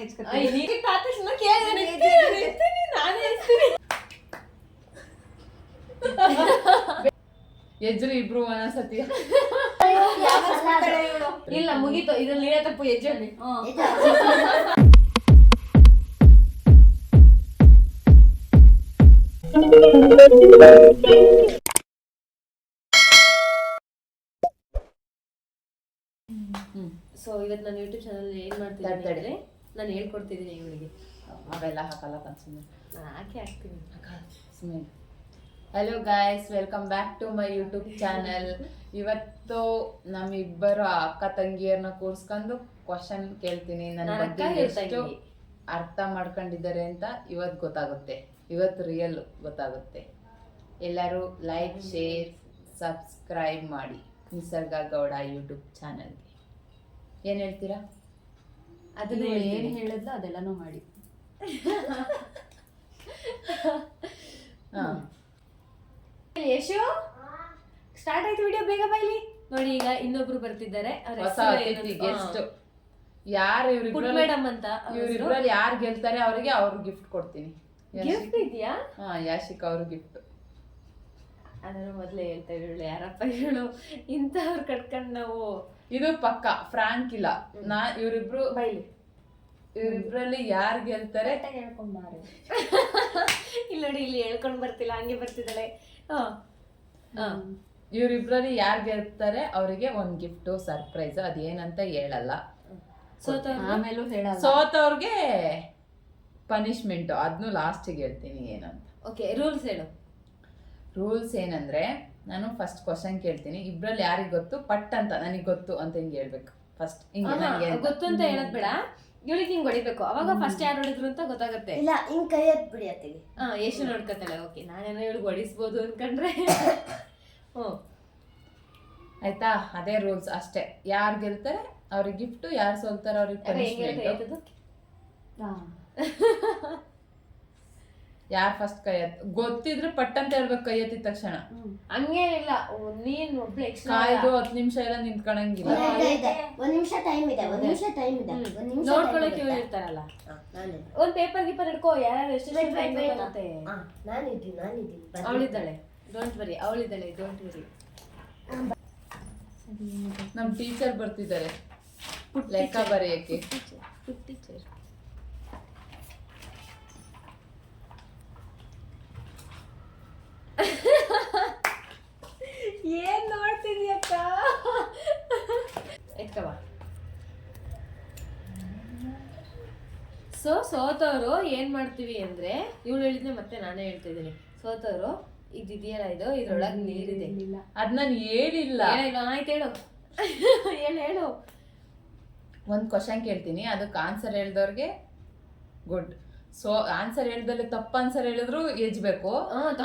ಹೆಚ್ಕೊತೀನಿ. ಎಜ್ರಿ ಇಬ್ರು ಒಂದೊಂದ್ಸತಿ. ಇಲ್ಲ ಮುಗೀತು, ಇದ್ರಲ್ಲಿ ನೀನೇ ತಪ್ಪು. ಹೆಜ್ಜೆ ಸೊ ಇವತ್ತು ನಾನು ಯೂಟ್ಯೂಬ್ ಚಾನಲ್ ಏನ್ ಮಾಡ್ತಿದ್ದೀನಿ ಅಂದ್ರೆ ನಾನು ಹೇಳ್ಕೊಡ್ತಿದ್ದೀನಿ ಇವಳಿಗೆ. ಅವೆಲ್ಲ ಹಾಕಲ್ಲ ಕನ್ಸುಮ್ಮೆ, ನಾನು ಹಾಕ್ತೀನಿ. Hello guys, welcome back to my YouTube channel. ಇವತ್ತು ನಮ್ಮಿಬ್ಬರು ಅಕ್ಕ ತಂಗಿಯರನ್ನ ಕೂರ್ಸ್ಕೊಂಡು ಕ್ವಶನ್ ಕೇಳ್ತೀನಿ. ನನ್ನ ಬಗ್ಗೆ ಎಷ್ಟು ಅರ್ಥ ಮಾಡ್ಕೊಂಡಿದ್ದಾರೆ ಅಂತ ಇವತ್ತು ಗೊತ್ತಾಗುತ್ತೆ. ಇವತ್ತು ರಿಯಲ್ ಗೊತ್ತಾಗುತ್ತೆ. ಎಲ್ಲರೂ ಲೈಕ್, ಶೇರ್, ಸಬ್ಸ್ಕ್ರೈಬ್ ಮಾಡಿ ನಿಸರ್ಗ ಗೌಡ ಯೂಟ್ಯೂಬ್ ಚಾನಲ್ಗೆ. ಏನು ಹೇಳ್ತೀರಾ? ಅದನ್ನ ಏನು ಹೇಳಿದ್ಲು ಅದೆಲ್ಲನೂ ಮಾಡಿ. ಯಶು ಸ್ಟಾರ್ಟ್ ಆಯ್ತು ವಿಡಿಯೋ, ಬೇಗ ಬೈಲಿ. ನೋಡಿ ಈಗ ಇನ್ನೊಬ್ರು ಬರ್ತಿದ್ದಾರೆ, ಹೊಸ ಅತಿಥಿ ಗೆಸ್ಟ್. ಯಾರು ಮೇಡಮ್ ಅಂತ. ಇವ್ರಿಬ್ರಲ್ಲಿ ಯಾರು ಗೆಲ್ತಾರೆ ಅವರಿಗೆ ಅವ್ರು ಗಿಫ್ಟ್ ಕೊಡ್ತೀನಿ. ಗಿಫ್ಟ್ ಇದೆಯಾ? ಯಾಶಿಕ್ ಅವ್ರ ಗಿಫ್ಟ್. ಅದನ್ನ ಮೊದಲೇ ಹೇಳ್ತಾ ಇರೋಳು, ಯಾರಪ್ಪ ಹೇಳು ಇಂಥವ್ರು ಕಟ್ಕೊಂಡು ನಾವು. ಇದು ಪಕ್ಕ ಫ್ರಾಂಕ್ ಇಲ್ಲ. ಇವ್ರಿಬ್ರು ಬೈಲಿ. ಇವ್ರಿಬ್ರಲ್ಲಿ ಯಾರು ಗೆಲ್ತಾರೆ ಹೇಳ್ಕೊಂಡ್ಬಾರೆ. ಇಲ್ಲ ನೋಡಿ, ಇಲ್ಲಿ ಹೇಳ್ಕೊಂಡ್ ಬರ್ತಿಲ್ಲ, ಹಂಗೆ ಬರ್ತಿದ್ದಾಳೆ. ಇವ್ರಿಬ್ರಲ್ಲಿ ಯಾರು ಗೆಲ್ತಾರೆ ಅವರಿಗೆ ಒಂದ್ ಗಿಫ್ಟ್ ಸರ್ಪ್ರೈಸ್. ಅದೇನಂತ ಹೇಳಲ್ಲ. ಆಮೇಲೂ ಹೇಳಲ್ಲ. ಸೋತವ್ರಿಗೆ ಪನಿಷ್ಮೆಂಟ್, ಅದನ್ನು ಲಾಸ್ಟಿಗೆ ಹೇಳ್ತೀನಿ ಏನಂತ. ಓಕೆ, ರೂಲ್ಸ್ ಹೇಳು. ರೂಲ್ಸ್ ಏನಂದ್ರೆ, ನಾನು ಫಸ್ಟ್ ಕ್ವಶನ್ ಕೇಳ್ತೀನಿ. ಇಬ್ರಲ್ಲಿ ಯಾರಿಗೆ ಗೊತ್ತು ಪಟ್ ಅಂತ ನನಗೆ ಗೊತ್ತು ಅಂತ ಹಿಂಗೆ ಹೇಳ್ಬೇಕು. ಫಸ್ಟ್ ಹಿಂಗೆ ಗೊತ್ತು ಅಂತ ಹೇಳದ್ ಬೇಡ, ಇವಳಿಗೆ ಹಿಂಗ್ ಹೊಡಿಬೇಕು. ಅವಾಗ ಫಸ್ಟ್ ಯಾರು ಹೊಡಿದ್ರು ಅಂತ ಗೊತ್ತಾಗುತ್ತೆ. ಇಲ್ಲ, ಹಿಂಗ್ ಕೈ ಎತ್ಬಿಡಿ ಅತ್ತಿಗೆ. ಎಷ್ಟು ನೋಡ್ಕೊತಾಳೆ. ಓಕೆ, ನಾನೇನೋ ಇವಳಿಗೆ ಹೊಡಿಸ್ಬೋದು ಅನ್ಕೊಂಡ್ರೆ. ಆಯ್ತಾ? ಅದೇ ರೂಲ್ಸ್ ಅಷ್ಟೇ. ಯಾರು ಗೆಲ್ತಾರೆ ಅವ್ರಿಗೆ ಗಿಫ್ಟ್, ಯಾರು ಸೋಲ್ತಾರೆ ಅವ್ರಿಗೆ ಪನಿಷ್ಮೆಂಟ್. ಯಾರು ಫಸ್ಟ್ ಕೈ ಗೊತ್ತಿದ್ರೆ ಪಟ್ ಅಂತ ಹೇಳ್ಬೇಕು, ಕೈ ಎತ್ತಿದ ತಕ್ಷಣ. ಹಂಗೇನಿಲ್ಲ, ನೀನ್ ಒಬ್ಳು ಕಾಯ್ದು 10 ನಿಮಿಷ ಎಲ್ಲ ನಿಂತ್ಕೊಳಂಗಿಲ್ಲ. ಒಂದ್ ನಿಮಿಷ ಟೈಮ್ ಇದೆ. ನೋಡ್ಕೊಳಕ್ಕೆ ಇವ್ರು ಇರ್ತಾರಲ್ಲ. ಒಂದ್ ಪೇಪರ್ ಗೀಪರ್ ಇಟ್ಕೋ, ಯಾರು ಎಷ್ಟು ಮತ್ತೆ. ಅವಳಿದ್ದಾಳೆ, ಡೋಂಟ್ ವರಿ. ಅವಳಿದ್ದಾಳೆ, ಡೋಂಟ್ ವರಿ. ನಮ್ ಟೀಚರ್ ಬರ್ತಿದ್ದಾರೆ ಲೆಕ್ಕ ಬರೆಯಕ್ಕೆ. ಟೀಚರ್ ಏನ್ ನೋಡ್ತಿದ್ಯಕ್ಕ? ಎತ್ಕವ. ಸೋತವ್ರು ಏನ್ ಮಾಡ್ತೀವಿ ಅಂದ್ರೆ, ಇವಳು ಹೇಳಿದ್ನೆ ಮತ್ತೆ ನಾನೇ ಹೇಳ್ತಾ ಇದ್ದೀನಿ. ಸೋತವ್ರು ಇದೆಯಲ್ಲ, ಇದ್ರೊಳಗೆ ನೀರಿದೆ. ಅದ್ ನಾನು ಹೇಳಿಲ್ಲ. ಆಯ್ತು, ಹೇಳು ಹೇಳು. ಒಂದ್ ಕ್ವಶನ್ ಕೇಳ್ತೀನಿ, ಅದಕ್ಕೆ ಆನ್ಸರ್ ಹೇಳ್ದವ್ರಿಗೆ ಗುಡ್. ಸೊ ಆನ್ಸರ್ ಹೇಳ್ದಲ್ಲಿ ತಪ್ಪು ಆನ್ಸರ್ ಹೇಳಿದ್ರು ಎಜ್ಬೇಕು.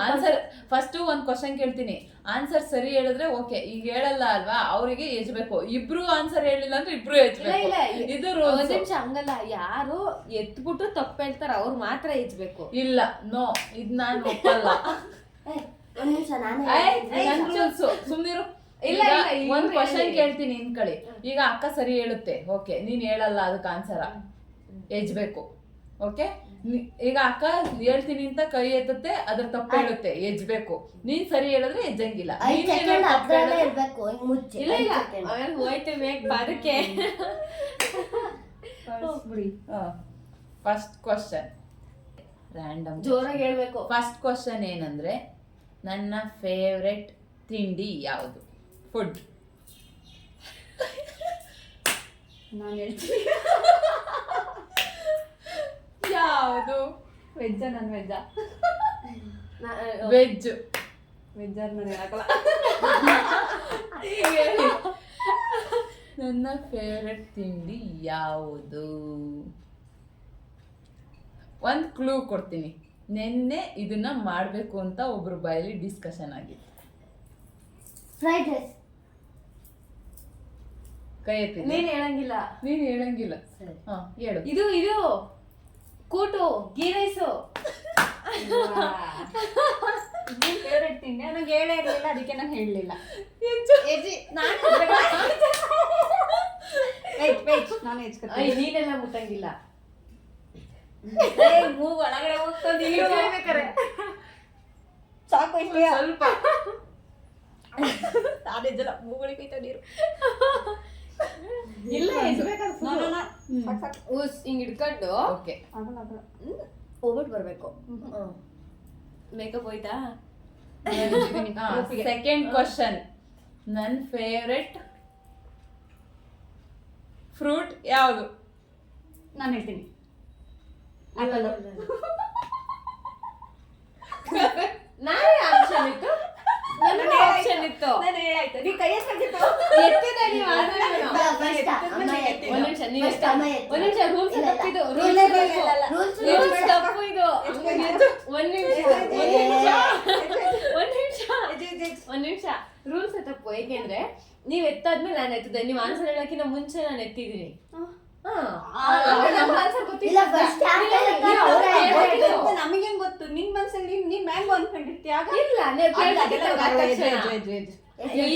ಆನ್ಸರ್ ಫಸ್ಟ್ ಒಂದ್ ಕ್ವಶನ್ ಕೇಳ್ತೀನಿ, ಆನ್ಸರ್ ಸರಿ ಹೇಳಿದ್ರೆ ಓಕೆ. ಈಗ ಹೇಳಲ್ಲ ಅಲ್ವಾ, ಅವರಿಗೆ ಎಜ್ಬೇಕು. ಇಬ್ರು ಆನ್ಸರ್ ಹೇಳಿಲ್ಲ ಅಂದ್ರೆ ಇಬ್ರು ಎಜ್ಬೇಕು. ಇದು ಒಂದ್ ನಿಮಿಷ, ಹಂಗಲ್ಲ. ಯಾರು ಎತ್ಬಿಟ್ಟು ತಪ್ಪು ಹೇಳ್ತಾರ ಅವ್ರು ಮಾತ್ರ ಎಜ್ಬೇಕು. ಇಲ್ಲ, ನೋ, ಇದ್ ನಾನ್ ಒಪ್ಪಲ್ಲ. ಸುಮ್ನಿರು. ಇಲ್ಲ, ಒಂದ್ ಕ್ವಶನ್ ಕೇಳ್ತೀನಿ ಇನ್ಕಳಿ. ಈಗ ಅಕ್ಕ ಸರಿ ಹೇಳುತ್ತೆ, ಓಕೆ. ನೀನ್ ಹೇಳಲ್ಲ, ಅದಕ್ಕೆ ಆನ್ಸರ ಎಜ್ಬೇಕು. ಓಕೆ, ಈಗ ಅಕ್ಕ ಹೇಳ್ತೀನಿ ಅಂತ ಕೈ ಎತ್ತುತ್ತೆ, ಅದ್ರ ತಪ್ಪು ಹೇಳುತ್ತೆ, ಎಜ್ಬೇಕು. ನೀನ್ ಸರಿ ಹೇಳಿದ್ರೆ ಎಜ್ಜಂಗಿಲ್ಲ. ಹೋಯ್ತು ಮೇಕ್ ಬಾರಕ್ಕೆ. ಫಸ್ಟ್ ಕ್ವಶನ್ ರ್ಯಾಂಡಮ್, ಜೋರಾಗಿ ಹೇಳ್ಬೇಕು. ಫಸ್ಟ್ ಕ್ವಶನ್ ಏನಂದ್ರೆ, ನನ್ನ ಫೇವ್ರೆಟ್ ತಿಂಡಿ ಯಾವುದು? ಫುಡ್. ನಾನು ಹೇಳ್ತೀನಿ. ಯಾವುದು? ವೆಜ್ಜ? ನಾನ್ ವೆಜ್ಜ? ವೆಜ್. ವೆಜ್ಜ ನಾನು ಹೇಳಕ್ಕಲ್ಲ. ನನ್ನ ಫೇವ್ರೆಟ್ ತಿಂಡಿ ಯಾವುದು? ಒಂದ್ ಕ್ಲೂ ಕೊಡ್ತೀನಿ. ನೆನ್ನೆ ಇದನ್ನ ಮಾಡ್ಬೇಕು ಅಂತ ಒಬ್ರು ಬಾಯಲ್ಲಿ ಡಿಸ್ಕಷನ್ ಆಗಿತ್ತು. Fried rice. ಕೈ ಎತ್ತಿ. ನೀನ್ ಹೇಳಂಗಿಲ್ಲ. ನೀನ್ ಹೇಳಂಗಿಲ್ಲ. ಹೇಳು. ಇದು ಕೂಟು, ಗೀ ರೈಸು. ಫೇವ್ರೆಟ್ ತಿಂಡಿ ನನಗೆ ಹೇಳೇ ಇರಲಿಲ್ಲ, ಅದಕ್ಕೆ ನಾನು ಹೇಳಲಿಲ್ಲ. ನೀನೆಲ್ಲ ಮುಟ್ಟಂಗಿಲ್ಲ. ಮೂಗು ಒಳಗಡೆ ಹೋಗ್ತದೆ ಸಾಕು ಇಷ್ಟೇ ಸ್ವಲ್ಪ ಅದಿದ್ದಲ್ಲ ಮೂಗಳಿಗೆ ಹೋಯ್ತಾ ನೀರು ಇಲ್ಲ ಎಜ್ಬೇಕಾದ್ರೆ ನೋ, full. No, no. ಸಾಕು, ಸಾಕು. ಹಿಂಗ್ ಹಿಡ್ಕೊಂಡು ಓಕೆ ಆಗಲ್ಲ, ಆಗಲ್ಲ. ಹೋಗ್ಬಿಟ್ಟು ಬರ್ಬೇಕು. ಮೇಕಪ್ ಹೋಯ್ತಾ? ಸೆಕೆಂಡ್ ಕ್ವಶನ್, ನನ್ನ ಫೇವ್ರೆಟ್ ಫ್ರೂಟ್ ಯಾವುದು? ನಾನು ಹೇಳ್ತೀನಿ ನಾನೇ ಆಪ್ಷನ್ ಇತ್ತು, ನನ್ನ ಆಪ್ಷನ್ ಇತ್ತು. ನಾನು ಹೇಳಾಯ್ತು ನೀ ಕೈ ಎತ್ತಿದ್ದು ಎತ್ತಿದೆ ನೀವು ಆದ್ರೆ ನಾನು. ಒಂದ್ ನಿಮಿಷ ನೀವು ಒಂದ್ ನಿಮಿಷ ರೂಲ್ಸ್ ತಪ್ಪಿದು. ರೂಲ್ಸ್ ತಪ್ಪು ಇದು. ಒಂದ್ ನಿಮಿಷ ರೂಲ್ಸ್ ತಪ್ಪು. ಏಕೆಂದ್ರೆ ನೀವ್ ಎತ್ತಾದ್ಮೇಲೆ ನಾನು ಎತ್ತಿದೆ. ನೀವು ಆನ್ಸರ್ ಹೇಳಕ್ಕಿಂತ ಮುಂಚೆ ನಾನು ಎತ್ತಿದೀನಿ. ನಮಗೇನ್ ಗೊತ್ತು ನಿನ್ ಮನ್ಸಲ್ಲಿ ನೀನ್ ಮ್ಯಾಂಗೋ ಅನ್ಕೊಂಡಿರ್ತೀಯ ಆಗ ಇಲ್ಲ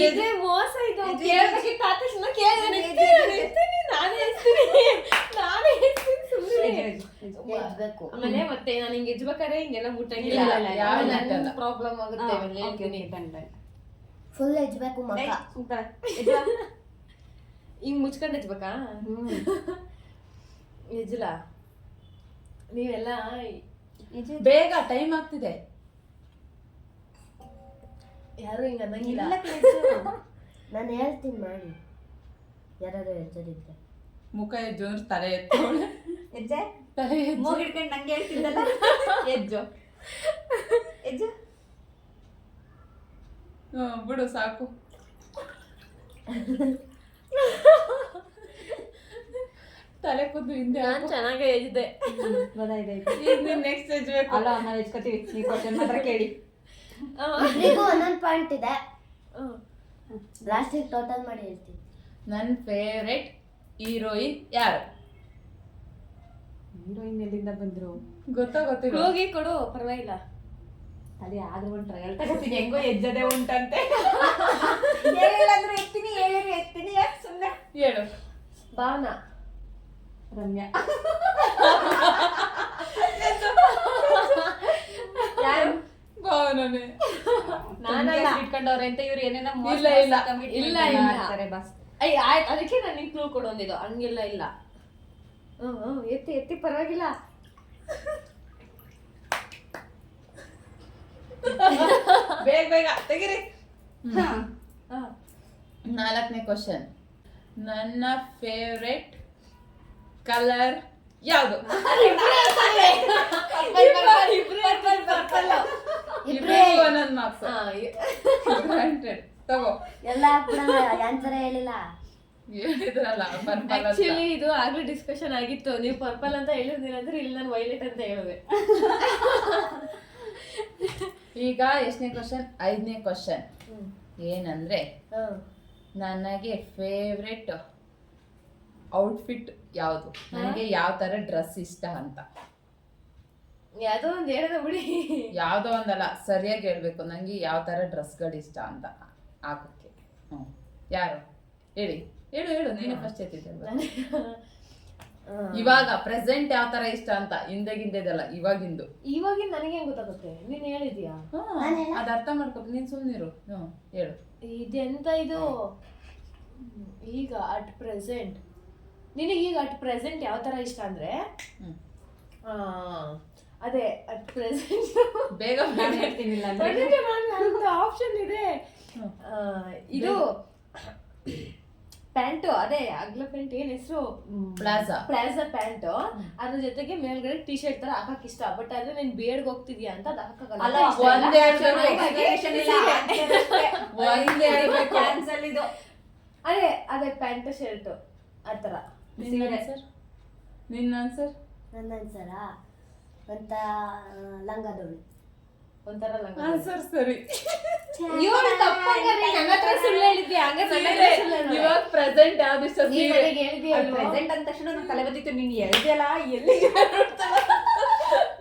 ಇದೇ ಮೋಸ ಇದು. ಕೇಳ್ಬೇಕಿತ್ತು ಆದ ತಕ್ಷಣ ಕೇಳಿದೆ, ನಾನೇ ಎತ್ತೀನಿ ಸುಮ್ಮನೆ. ಆಮೇಲೆ ಮತ್ತೆ ನಾನು ಹಿಂಗೆ ಎಜ್ಬೇಕಾದ್ರೆ ಹಿಂಗೆಲ್ಲ ಮುಟ್ಟಂಗಿಲ್ಲ. ಪ್ರಾಬ್ಲಮ್ ಆಗುತ್ತೆ ಆಮೇಲೆ ಹೇಳ್ತೀನಿ. ಫುಲ್ ಎಜ್ಬೇಕು ಮಗ. ಹಿಂಗ್ ಮುಚ್ಕೊಂಡು ಎಜ್ಬೇಕಾ? ಎಜ್ಲ ನೀವೆಲ್ಲ ಬೇಗ ಟೈಮ್ ಆಗ್ತಿದೆ. ಯಾರು ಹಿಂಗ ಅನ್ನಂಗಿಲ್ಲ. ನಾನು ಹೇಳ್ತೀನಿ ಮಾಡಿ, ಯಾರು ಎಚ್ಚರಿದ್ರೆ ಮುಖ ಎಜ್ಜು ಅಂದ್ರೆ ತಲೆ ಎತ್ತೋಳೆ. ಹೆಜ್ಜೆ ತಲೆ ಎಜ್ಜು. ಮೂಗ್ ಹಿಡ್ಕೊಂಡು ನಂಗೆ ಹೇಳ್ತಿದ್ದಲ್ಲ ಹೆಜ್ಜು ಹೆಜ್ಜು ಬಿಡು ಸಾಕು. ತಲೆ ಕೂದು ಹಿಂದೆ ನಾನ್ ಚೆನ್ನಾಗೇ ಎಜ್ದೆ. ಗೊತ್ತಾಯ್ತು ಈಗ ನೀನ್ ನೆಕ್ಸ್ಟ್ ಎಜ್ಬೇಕು. ಅಲ್ಲ ನಾವ್ ಹೆಚ್ಕೋತೀವಿ ಈ ಕ್ವಶನ್ ಮಾತ್ರ ಕೇಳಿ ಇಬ್ರಿಗೂ ಒಂದೊಂದು ಪಾಯಿಂಟ್ ಇದೆ. ಲಾಸ್ಟಿಗೆ ಟೋಟಲ್ ಮಾಡಿ ಹೇಳ್ತೀನಿ. ನನ್ನ ಫೇವ್ರೆಟ್ ಹೀರೋಯಿನ್ ಯಾರು? ಹೀರೋಯಿನ್ ಎಲ್ಲಿಂದ ಬಂದ್ರು ಗೊತ್ತಿಲ್ಲ. ಹೋಗಿ ಕೊಡು ಪರವಾಗಿಲ್ಲ. ಅದೇ ಆದ್ರೂ ಒಂದು ಟ್ರಯಲ್ ತಗೋತೀನಿ ಹೆಂಗೋ ಎಜ್ಜದೆ ಉಂಟಂತೆ. ಹೇಳಿಲ್ಲಂದ್ರೆ ಎತ್ತೀನಿ ಯಾಕೆ ಸುಮ್ಮನೆ ಹೇಳು. ಭಾವನಾ. ರಮ್ಯಾ. ಯಾರು? ಭಾವನೇ. ನಾನಲ್ಲ. ಇಟ್ಕೊಂಡವ್ರೆ ಅಂತ ಇವ್ರು ಏನೇನೋ ಇಲ್ಲ. ಬಸ್ ಆಯ್ತು, ಅದಕ್ಕೆ ನಾನು ನಿಂಗೆ ಕ್ಲೂ ಕೊಡು ಅಂದಿದ್ದು. ಹಂಗೆಲ್ಲ ಇಲ್ಲ. ಎತ್ತಿ ಪರವಾಗಿಲ್ಲ. ಬೇಗ ತೆಗಿರಿ. 4ನೇ ಕ್ವಶನ್, ನನ್ನ ಫೇವ್ರೆಟ್ ಕಲರ್ ಯಾವುದು? ಇಬ್ರಿಗೂ ಒಂದೊಂದು ಮಾರ್ಕ್ಸ್. ತಗೋ. ಎಲ್ಲ ಕೂಡ ಆನ್ಸರ್ ಹೇಳಿಲ್ಲ. ಹೇಳಿದ್ರಲ್ಲ ಪರ್ಪಲ್. ಆಕ್ಚುಲಿ ಇದು ಆಗ್ಲೇ ಡಿಸ್ಕಷನ್ ಆಗಿತ್ತು. ನೀವು ಪರ್ಪಲ್ ಅಂತ ಹೇಳಿದ್ರಿ ಅಂದ್ರೆ ಇಲ್ಲಿ ನಾನು ವೈಲೆಟ್ ಅಂತ ಹೇಳಿದೆ. ಈಗ ಎಷ್ಟನೇ ಕ್ವಶನ್? 5ನೇ ಕ್ವಶನ್ ಏನಂದ್ರೆ, ನನಗೆ ಫೇವ್ರೆಟ್ ಔಟ್ಫಿಟ್ ಯಾವುದು? ನನಗೆ ಯಾವ ತರ ಡ್ರೆಸ್ ಇಷ್ಟ ಅಂತ. ಯಾವ್ದೋ ಒಂದ್ ಹೇಳೋಣ ಬಿಡಿ. ಯಾವ್ದೋ ಒಂದಲ್ಲ, ಸರಿಯಾಗಿ ಹೇಳ್ಬೇಕು. ನಂಗೆ ಯಾವ ತರ ಡ್ರೆಸ್ಗಳು ಇಷ್ಟ ಅಂತ ಹಾಕಕ್ಕೆ. ಯಾರು ಹೇಳಿ? ಹೇಳು ನೀನು ಫಸ್ಟ್ ಎತ್ತಿದ್ದಲ್ಲ. ಇವಾಗ ಪ್ರೆಸೆಂಟ್ ಯಾವ ತರ ಇಷ್ಟ ಅಂತ. ಹಿಂದೆಗಿಂದೆದಲ್ಲ, ಇವಾಗಿಂದು. ಇವಾಗಿನ ನನಗೆ ಹೆಂಗ್ ಗೊತ್ತಾಗುತ್ತೆ? ನೀನ್ ಹೇಳಿದ್ಯಾ? ಅದ್ ಅರ್ಥ ಮಾಡ್ಕೊ. ನೀನ್ ಸುಮ್ನಿರು. ಹೇಳು. ಇದೆಂತ ಇದು? ಈಗ ಅಟ್ ಪ್ರೆಸೆಂಟ್ ನಿನಗೆ ಈಗ ಅಟ್ ಪ್ರೆಸೆಂಟ್ ಯಾವ ತರ ಇಷ್ಟ ಅಂದ್ರೆ, ಅದೇ ಅಟ್ ಪ್ರೆಸೆಂಟ್ ಬೇಗ ಆಪ್ಷನ್ ಇದೆ. ಇದು ಪ್ಯಾಂಟು, ಅದೇ ಅಗ್ಲ ಪ್ಯಾಂಟ್, ಏನ್ ಹೆಸರು? Plaza pant. ಅದ್ರ ಜೊತೆಗೆ ಮೇಲ್ಗಡೆ ಟಿ ಶರ್ಟ್ ತರ ಹಾಕಕ್ ಇಷ್ಟ. ಬಟ್ ಆದ್ರೆ ನೀನ್ ಬೇಡ್ಗೆ ಹೋಗ್ತಿದ್ಯಾ ಅಂತ ಅದ್ ಹಾಕಕ್ಕಾಗಲ್ಲ. ಅದೇ ಪ್ಯಾಂಟ್ ಶರ್ಟ್ ಆತರ. ನಿನ್ನ ಆನ್ಸರ್? ನನ್ನ ಆನ್ಸರಾ ಲಂಗದೋಳಿ. ಒಂಥರ ಲಂಗ. ಆನ್ಸರ್ ಸರಿ. ಇವಾಗ ತಪ್ಪಾಗ್ರಿ, ನನ್ನ ಹತ್ರ ಸುಳ್ಳು ಹೇಳಿದ್ದೆ. ಇವಾಗ ಪ್ರೆಸೆಂಟ್ ಯಾವ್ದು ಇಷ್ಟ? ಪ್ರೆಸೆಂಟ್ ಅಂದ ತಕ್ಷಣ ನನ್ ತಲೆ ಬಂದಿತ್ತು. ನೀನ್ ಹೇಳ್ದಲ್ಲ ಎಲ್ಲಿ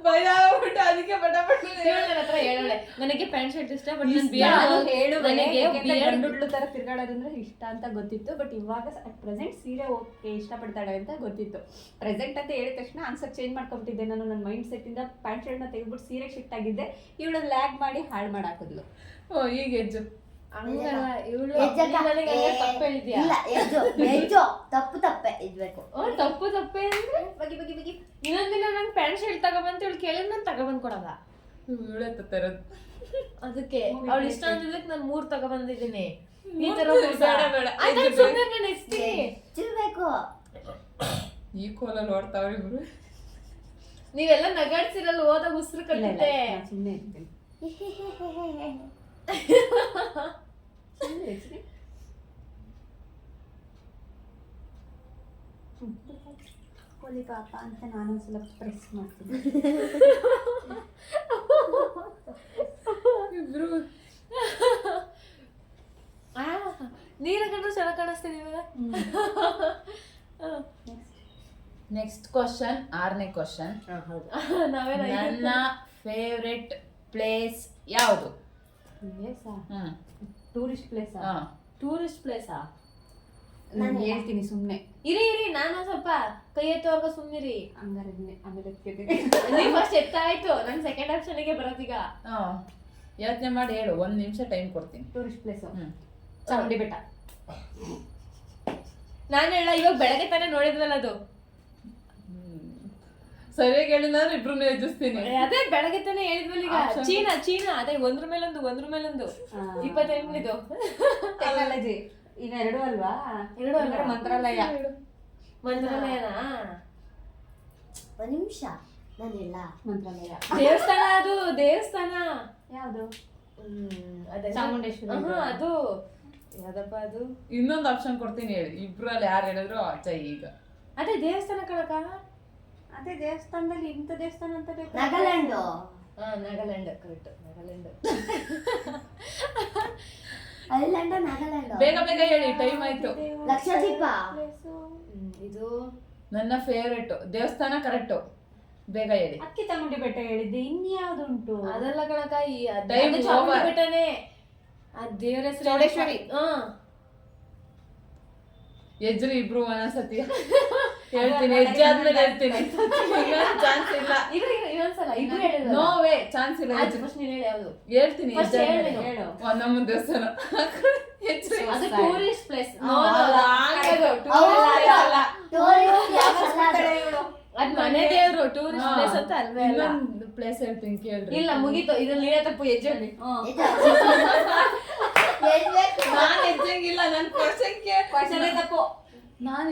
ಭಯ ಆಗ್ಬಿಟ್ಟು ಅದಕ್ಕೆ ಪಟಾಪಟ್ ನನ್ನ ಹತ್ರ ಹೇಳೋಳೆ ನನಗೆ ಪ್ಯಾಂಟ್ ಶರ್ಟ್ ಇಷ್ಟ ಬಟ್ ನನಗೆ ನನಗೆ ಗಂಡುಡ್ಲು ತರ ತಿರ್ಗಾಡೋದಂದ್ರೆ ಇಷ್ಟ ಅಂತ ಗೊತ್ತಿತ್ತು. ಬಟ್ ಇವಾಗ ಅಟ್ ಪ್ರೆಸೆಂಟ್ ಸೀರೆ ಓಕೆ ಇಷ್ಟಪಡ್ತಾಳೆ ಅಂತ ಗೊತ್ತಿತ್ತು. ಪ್ರೆಸೆಂಟ್ ಅಂತ ಹೇಳಿದ ತಕ್ಷಣ ಆನ್ಸರ್ ಚೇಂಜ್ ಮಾಡ್ಕೊಂಡ್ಬಿಟ್ಟಿದ್ದೆ ನಾನು. ನನ್ನ ಮೈಂಡ್ ಸೆಟ್ ಇಂದ ಪ್ಯಾಂಟ್ ಶರ್ಟ್ನ ತೆಗೆದ್ಬಿಟ್ಟು ಸೀರೆ ಶಿಫ್ಟ್ ಆಗಿದ್ದೆ. ಇವಳು ಲ್ಯಾಗ್ ಮಾಡಿ ಹಾಳು ಮಾಡಾಕಿದ್ಲು. ಓ ಈಗ ಹೆಜ್ಜು ಹಂಗಲ್ಲ ಇವಳು ಎಜ್ಜಕ್ಕ. ನನಗೆ ತಪ್ಪು ಹೇಳಿದ್ಯಾ? ಇಲ್ಲ ಎಜ್ಜು ತಪ್ಪು ತಪ್ಪೆ ಇದ್ಬೇಕು. ತಪ್ಪು ತಪ್ಪೆ ಅಂದ್ರೆ ಬಗಿ ಇನ್ನೊಂದಿನ ನಂಗೆ ಪ್ಯಾಂಟ್ ಶರ್ಟ್ ತಗೊಬಂತ ಇವಳು ಕೇಳಿದ್ ನಾನು ತಗೊಬಂದ್ ಕೊಡಲ್ಲ. ಇವಳೆ ತರೋದು ಅದಕ್ಕೆ ಅವಳು ಇಷ್ಟ ಅಂದಿದ್ದಕ್ಕೆ ನಾನು 3 ತಗೊಬಂದಿದ್ದೀನಿ. ಈ ತರ ಬೇಡ. ಎಜ್ಜಿರ್ಬೇಕು. ಈ ಕೋಲಲ್ಲಿ ಓಡ್ತಾವ್ರಿ ಇಬ್ರು. ನೀವೆಲ್ಲ ನಗಾಡ್ಸಿರಲ್ಲ ಹೋದಾಗ ಉಸಿರು ಕಟ್ಟಿದ್ದೆ. ಸುಮ್ಮನೆ ಇದ್ದೀನಿ. ಕೋಲಿ ಪಾಪ ಅಂತ ನಾನೊಂದ್ಸಲ ಪ್ರೆಸ್ ಮಾಡ್ತೀನಿ. ಇಬ್ರು ನೀರ ಕಂಡ್ರೆ ಚೆನ್ನಾಗಿ ಕಾಣಿಸ್ತೀನಿ ಇವಾಗ. ನೆಕ್ಸ್ಟ್ ಕ್ವಶನ್ 6ನೇ ಕ್ವಶನ್. ನನ್ನ ಫೇವ್ರೆಟ್ ಪ್ಲೇಸ್ ಯಾವುದು? Tourist place. ಟೂರಿಸ್ಟ್ ಪ್ಲೇಸಾ? ನಾನು ಹೇಳ್ತೀನಿ ಸುಮ್ಮನೆ. ಇರಿ ನಾನು ಸ್ವಲ್ಪ ಕೈ ಎತ್ತುವಾಗ ಸುಮ್ಮನಿರಿ. ಹಂಗಾರೆ ಆಮೇಲೆ ನೀವು ಫಸ್ಟ್ ಎತ್ತಾಯ್ತು. ನಾನು ಸೆಕೆಂಡ್ ಆಪ್ಷನ್ಗೆ ಬರೋದೀಗ. ಯೋಚನೆ ಮಾಡಿ ಹೇಳು. 1 ನಿಮಿಷ ಟೈಮ್ ಕೊಡ್ತೀನಿ. ಟೂರಿಸ್ಟ್ ಪ್ಲೇಸ್ ಚಾಮುಂಡಿ ಬೆಟ್ಟ. ನಾನು ಹೇಳ ಇವಾಗ ಬೆಳಗ್ಗೆ ತಾನೇ ನೋಡಿದ್ವಲ್ಲ ಅದು. ಸರಿಯಾಗಿ ಹೇಳಿದ್ರೆ ಇಬ್ರು ಎದುರಿಸ್ತೀನಿ. ಅದೇ ಬೆಳಗ್ಗೆ ತಾನೇ ಹೇಳಿದ್ವಲ್ಲ ಈಗ. ಚೀನಾ ಅದೇ ಒಂದ್ರ ಮೇಲೊಂದು 25 ಮಿನಿಟ್ ಟೆಕ್ನಾಲಜಿ. ಈಗ 2 ಅಲ್ವಾ? 2 ಅಲ್ಲ. ಮಂತ್ರಾಲಯನಾ? ಒಂದ್ ನಿಮಿಷ ನಾನು ಇಲ್ಲ. ಮಂತ್ರಾಲಯ ದೇವಸ್ಥಾನ. ಅದು ದೇವಸ್ಥಾನ ಯಾವುದು? ಅದೇ ಚಾಮುಂಡೇಶ್ವರಿ. ಅದು ಯಾವ್ದಪ್ಪ ಅದು? ಇನ್ನೊಂದು ಆಪ್ಷನ್ ಕೊಡ್ತೀನಿ ಹೇಳಿ. ಇಬ್ರಲ್ಲಿ ಯಾರು ಹೇಳಿದ್ರು ಆಚೆ. ಈಗ ಅದೇ ದೇವಸ್ಥಾನ ಕಣಕ. ಅದೇ ದೇವಸ್ಥಾನದಲ್ಲಿ ಇಂಥ ದೇವಸ್ಥಾನ ಅಂತ ಬೇಕು. ನಾಗಾಲ್ಯಾಂಡ್. ನಾಗಾಲ್ಯಾಂಡ್ ಕರೆಕ್ಟ್. ನಾಗಾಲ್ಯಾಂಡ್. ಐಲ್ಯಾಂಡ್ ನಾಗಾಲ್ಯಾಂಡ್. ಬೇಗ ಹೇಳಿ, ಟೈಮ್ ಆಯ್ತು. ಲಕ್ಷದ್ವೀಪ. ಇದು ನನ್ನ ಫೇವ್ರೆಟ್ ದೇವಸ್ಥಾನ. ಕರೆಕ್ಟ್. ಬೇಗ ಹೇಳಿ. ಅಕ್ಕಿ ಚಾಮುಂಡಿ ಬೆಟ್ಟ ಹೇಳಿದ್ದೆ. ಇನ್ಯಾವುದುಂಟು? ಅದೆಲ್ಲ ಕಣಕ. ಈ Time ಚಾಮುಂಡಿ over. ಬೆಟ್ಟನೇ. ಆ ದೇವರ ಹೆಸರು ಚೌಡೇಶ್ವರಿ. ಎಜ್ರಿ ಇಬ್ರು ಒಂದೊಂದ್ಸತಿ ಹೇಳ್ತೀನಿ. ಹೆಜ್ಜೆ ಆದ್ಮೇಲೆ ಹೇಳ್ತೀನಿ. ಚಾನ್ಸ್ ಇಲ್ಲ. ಇನ್ನೊಂದ್ಸಲ ಇಬ್ರು ಹೇಳಿದ್ರು. ನೋ ವೇ, ಚಾನ್ಸ್ ಇಲ್ಲ. ಫಸ್ಟ್ ನೀನು ಹೇಳಿ ಯಾವುದು? ಹೇಳ್ತೀನಿ. First ಹೆಜ್ಜೆ ಹೇಳು. ಆದ್ಮೇಲೆ. ಹೇಳು. ನಮ್ಮ ದೇವಸ್ಥಾನ. ಹೆಜ್ರಿ. ಅದು ಟೂರಿಸ್ಟ್ ಪ್ಲೇಸ್. ಅದ್ ಮನೆ ದೇವ್ರು. ಟೂರಿಸ್ಟ್ ಪ್ಲೇಸ್ ಅಂತ ಅಲ್ವೇ ಅಲ್ಲ. ಇನ್ನೊಂದು ಪ್ಲೇಸ್ ಹೇಳ್ತೀನಿ ಕೇಳ್ರಿ. ಇಲ್ಲ ಮುಗೀತು. ಇದ್ರಲ್ಲಿ ನೀವೇ ತಪ್ಪು. ಹೆಜ್ಜೆ ನಾನು ಹೆಜ್ಜೆಂಗಿಲ್ಲ. ನನ್ನ ಕ್ವಶನ್ ತಪ್ಪು. ನಾನು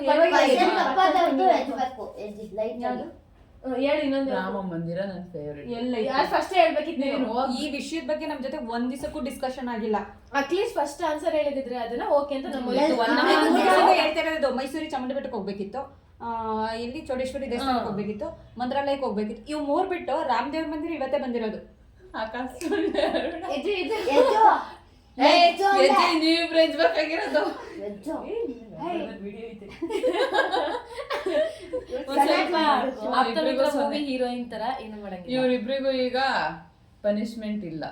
ಹೇಳಿ ಇನ್ನೊಂದು. ರಾಮ ಮಂದಿರ ನನ್ನ ಫೇವ್ರೆಟ್. ಎಲ್ಲ ಯಾರು ಫಸ್ಟ್ ಹೇಳ್ಬೇಕಿತ್ತು ನೀನು? ಈ ವಿಷಯದ ಬಗ್ಗೆ ನಮ್ ಜೊತೆ ಒಂದ್ ದಿವಸಕ್ಕೂ ಡಿಸ್ಕಷನ್ ಆಗಿಲ್ಲ. ಅಟ್ಲೀಸ್ಟ್ ಫಸ್ಟ್ ಆನ್ಸರ್ ಹೇಳಿದ್ರೆ ಅದನ್ನ ಓಕೆ ಅಂತ ನಮ್ಮ ಹೇಳ್ತಾ ಇರೋದು ಮೈಸೂರಿ ಚಾಮುಂಡಿ ಬೆಟ್ಟಕ್ಕೆ ಹೋಗ್ಬೇಕಿತ್ತು. ಇಲ್ಲಿ ಚೌಡೇಶ್ವರಿ ದೇವಸ್ಥಾನಕ್ಕೆ ಹೋಗ್ಬೇಕಿತ್ತು. ಮಂತ್ರಾಲಯಕ್ಕೆ ಹೋಗ್ಬೇಕಿತ್ತು. ಇವ್ 3 ಬಿಟ್ಟು ರಾಮದೇವ್ರ ಮಂದಿರ ಇವತ್ತೇ ಬಂದಿರೋದು. ಆಕಾಶ ನೀವಿಬ್ರು ಹೆಜ್ಬೇಕಾಗಿರೋದು. ಹೀರೋಯಿನ್ ತರ ಏನು ಮಾಡಂಗಿಲ್ಲ. ಇವ್ರಿಬ್ರಿಗೂ ಈಗ ಪನಿಷ್ಮೆಂಟ್ ಇಲ್ಲ.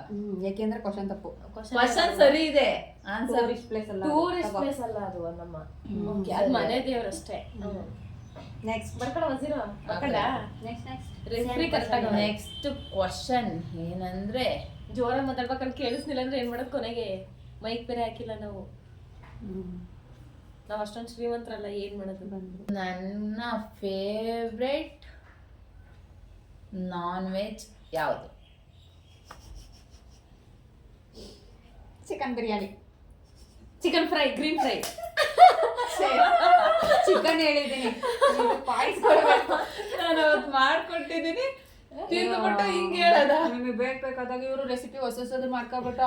ಯಾಕೆಂದ್ರೆ ಕ್ವಶನ್ ತಪ್ಪು. ಕ್ವಶನ್ ಸರಿ ಇದೆ. ಆನ್ಸರ್ ಟೂರಿಸ್ಟ್ ಪ್ಲೇಸ್ ಅಲ್ಲ. ಟೂರಿಸ್ಟ್ ಪ್ಲೇಸ್ ಅಲ್ಲ ಅದು ನಮ್ಮ. ಓಕೆ ಅದು ಮನೆ ದೇವರಷ್ಟೇ. ನೆಕ್ಸ್ಟ್ ಬರ್ಕಡ ವಜೀರೋ ಬರ್ಕಡ. ನೆಕ್ಸ್ಟ್ ರೆಫ್ರಿ ಕರೆಕ್ಟ್ ಆಗಿ. ನೆಕ್ಸ್ಟ್ ಕ್ವಶನ್ ಏನಂದ್ರೆ, ಜೋರಾಗಿ ಮಾತಾಡ್ಬೇಕಂತ ಕೇಳಿಸ್ನಿಲ್ಲ ಅಂದ್ರೆ ಏನ್ ಮಾಡೋದು? ಕೊನೆಗೆ ಮೈಕ್ ಬೇರೆ ಹಾಕಿಲ್ಲ ನಾವು. ನಾವ್ ಅಷ್ಟೊಂದು ಶ್ರೀಮಂತರಲ್ಲ. ಏನ್ ಮಾಡೋದು? ನನ್ನ ಫೇವ್ರೆಟ್ ನಾನ್ ವೆಜ್ ಯಾವುದು? Chicken biryani. Chicken fry, green fry. Chicken ಹೇಳಿದ್ದೀನಿ. ನಾನು ಅವತ್ತು ಮಾಡ್ಕೊಟ್ಟಿದ್ದೀನಿ. ತಿಂದ್ಬಿಟ್ಟು ಹಿಂಗೆ ಹೇಳದ. ನಿಮಗೆ ಬೇಕಾದಾಗ ಇವರು ರೆಸಿಪಿ ಹೊಸದು ಮಾಡ್ಕೊಬಿಟ್ಟು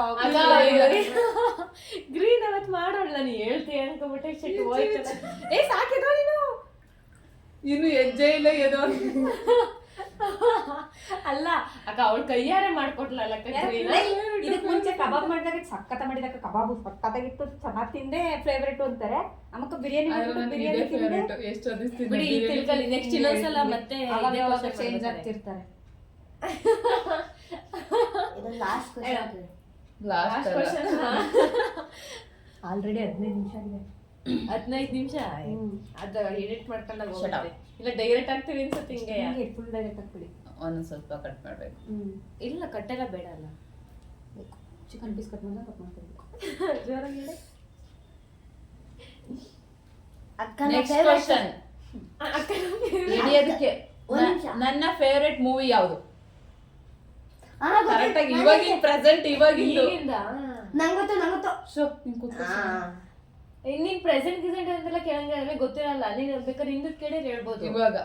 ಗ್ರೀನ್ ಅವತ್ ಮಾಡೋಣ. ನೀ ಹೇಳ್ತೀಯ ಅನ್ಕೊಬಿಟ್ಟೆ ಶೆಟ್ ಹೋಯ್ತಲ್ಲ. ಸಾಕಿದ ನೀನು. ಇನ್ನು ಹೆಜ್ಜೆ ಇಲ್ಲ ಏನೋ. ಅಲ್ಲ ಅಕ್ಕ ಅವಳು ಕೈಯಾರೆ ಮಾಡ್ಕೊಟ್ಲಲ್ಲ. ಇದಕ್ಕೆ ಮುಂಚೆ ಕಬಾಬ್ ಮಾಡಿದಾಗ ಸಕ್ಕತ್ತ ಮಾಡಿದಾಗ ಕಬಾಬು ಸಕ್ಕತ್ತಾಗಿತ್ತು, ಚೆನ್ನಾಗಿ ತಿಂದೆ, ಫೇವ್ರೇಟ್ ಅಂತಾರೆ. ಆಮೇಲೆ ಬಿರಿಯಾನಿ ಎಷ್ಟು ಬಿಡಿ ತಿಳ್ಕೊಳ್ಳಿ. ನೆಕ್ಸ್ಟ್ ಇನ್ನೊಂದ್ಸಲ ಮತ್ತೆ ಚೇಂಜ್ ಆಗ್ತಿರ್ತಾರೆ. ಇದು ಲಾಸ್ಟ್ ಕ್ವಶನ್. ಲಾಸ್ಟ್ ಆಲ್ರೆಡಿ 15 ನಿಮಿಷ ಆಗಿದೆ. 15 ನಿಮಿಷ ಅದ ಎಡಿಟ್ ಮಾಡ್ಕೊಂಡಾಗ ಹೋಗುತ್ತೆ. ಇಲ್ಲ ಡೈರೆಕ್ಟ್ ಆಗ್ತೀವಿ ಅನ್ಸುತ್ತೆ ಹಿಂಗೆ. ಫುಲ್ ಡೈರೆಕ್ಟ್ ಆಗ್ಬಿಡಿ. ಒಂದು ಸ್ವಲ್ಪ ಕಟ್ ಮಾಡ್ಬೇಕು. ಇಲ್ಲ ಕಟ್ಟೆಲ್ಲ ಬೇಡ ಅಲ್ಲ. ಚಿಕನ್ ಪೀಸ್ ಕಟ್ ಮಾಡಿದ್ರೆ ಕಟ್ ಮಾಡ್ಕೊಬೇಕು. ಜೋರಾಗಿ ಹೇಳಿ. ಅಕ್ಕನ ನೆಕ್ಸ್ಟ್ ಫೇವರೇಟ್ ಕ್ವಶನ್. ಹಿಡಿಯೋದಕ್ಕೆ ಒಂದ್ ನಿಮಿಷ. ನನ್ನ ಫೇವರೇಟ್ ಮೂವಿ ಯಾವುದು? ಕರೆಕ್ಟ್ ಆಗಿ ಇವಾಗಿನ ಪ್ರೆಸೆಂಟ್ ಇವಾಗಿಂದು. ಈಗಿಂದ ನಂಗೊತ್ತು ಶೋ ನಿನ್ ಕೂತ್ಕೋ. ನೀನ್ ಪ್ರೆಸೆಂಟ್ ಗಿಸೆಂಟ್ ಅಂತೆಲ್ಲ ಕೇಳಂಗಿಲ್ಲ, ಗೊತ್ತಿರಲ್ಲ. ನೀನ್ ಬೇಕಾದ್ರೆ ಹಿಂದಕ್ಕೆ ಕೇಳಿ ಹೇಳ್ಬೋದು. ಇವಾಗ